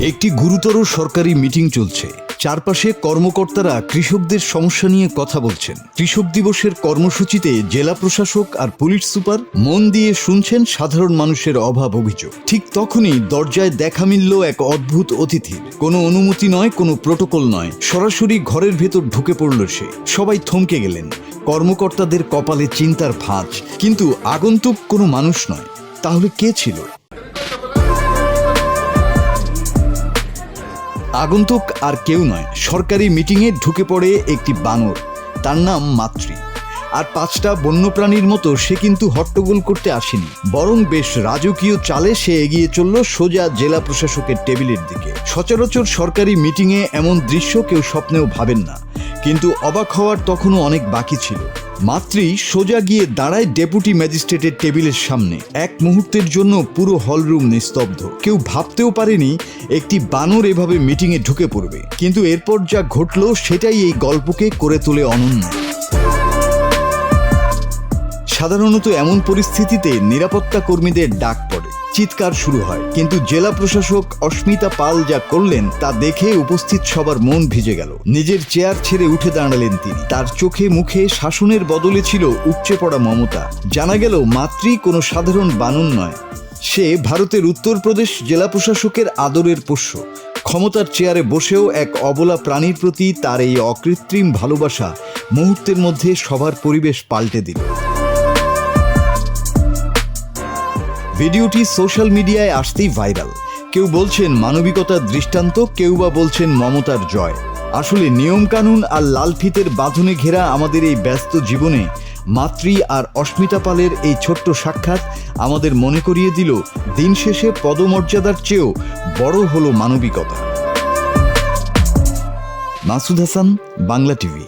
একটি গুরুতর সরকারি মিটিং চলছে। চারপাশে কর্মকর্তারা কৃষকদের সমস্যা নিয়ে কথা বলছেন। কৃষক দিবসের কর্মসূচিতে জেলা প্রশাসক আর পুলিশ সুপার মন দিয়ে শুনছেন সাধারণ মানুষের অভাব অভিযোগ। ঠিক তখনই দরজায় দেখা মিলল এক অদ্ভুত অতিথির। কোনো অনুমতি নয়, কোনো প্রোটোকল নয়, সরাসরি ঘরের ভেতর ঢুকে পড়ল সে। সবাই থমকে গেলেন। কর্মকর্তাদের কপালে চিন্তার ভাঁজ। কিন্তু আগন্তুক কোনো মানুষ নয়। তাহলে কে ছিল? আগন্তুক আর কেউ নয়, সরকারি মিটিংয়ে ঢুকে পড়ে একটি বানর। তার নাম মাতৃ। আর 5টা বন্যপ্রাণীর মতো সে কিন্তু হট্টগোল করতে আসেনি, বরং বেশ রাজকীয় চালে সে এগিয়ে চলল সোজা জেলা প্রশাসকের টেবিলের দিকে। সচরাচর সরকারি মিটিংয়ে এমন দৃশ্য কেউ স্বপ্নেও ভাবেন না, কিন্তু অবাক হওয়ার তখনও অনেক বাকি ছিল। মাতৃ সোজা গিয়ে দাঁড়ায় ডেপুটি ম্যাজিস্ট্রেটের টেবিলের সামনে। এক মুহূর্তের জন্য পুরো হলরুম নিস্তব্ধ। কেউ ভাবতেও পারেনি একটি বানর এভাবে মিটিংয়ে ঢুকে পড়বে। কিন্তু এরপর যা ঘটল সেটাই এই গল্পকে করে তোলে অনন্য। সাধারণত এমন পরিস্থিতিতে নিরাপত্তা কর্মীদের ডাক পড়ে, চিৎকার শুরু হয়। কিন্তু জেলা প্রশাসক অস্মিতা পাল যা করলেন তা দেখে উপস্থিত সবার মন ভিজে গেল। নিজের চেয়ার ছেড়ে উঠে দাঁড়ালেন তিনি। তার চোখে মুখে শাসনের বদলে ছিল উপচে পড়া মমতা। জানা গেল মাতৃ কোনো সাধারণ বানর নয়, সে ভারতের উত্তরপ্রদেশ জেলা প্রশাসকের আদরের পোষ্য। ক্ষমতার চেয়ারে বসেও এক অবলা প্রাণীর প্রতি তার এই অকৃত্রিম ভালোবাসা মুহূর্তের মধ্যে সবার পরিবেশ পাল্টে দিল। ভিডিওটি সোশ্যাল মিডিয়ায় আসতেই ভাইরাল। কেউ বলছেন মানবিকতার দৃষ্টান্ত, কেউ বা বলছেন মমতার জয়। আসলে নিয়মকানুন আর লাল ফিতের বাঁধনে ঘেরা আমাদের এই ব্যস্ত জীবনে মাতৃ আর অস্মিতা পালের এই ছোট্ট সাক্ষাৎ আমাদের মনে করিয়ে দিল, দিন শেষে পদমর্যাদার চেয়েও বড় হলো মানবিকতা। মাসুদ হাসান, বাংলা টিভি।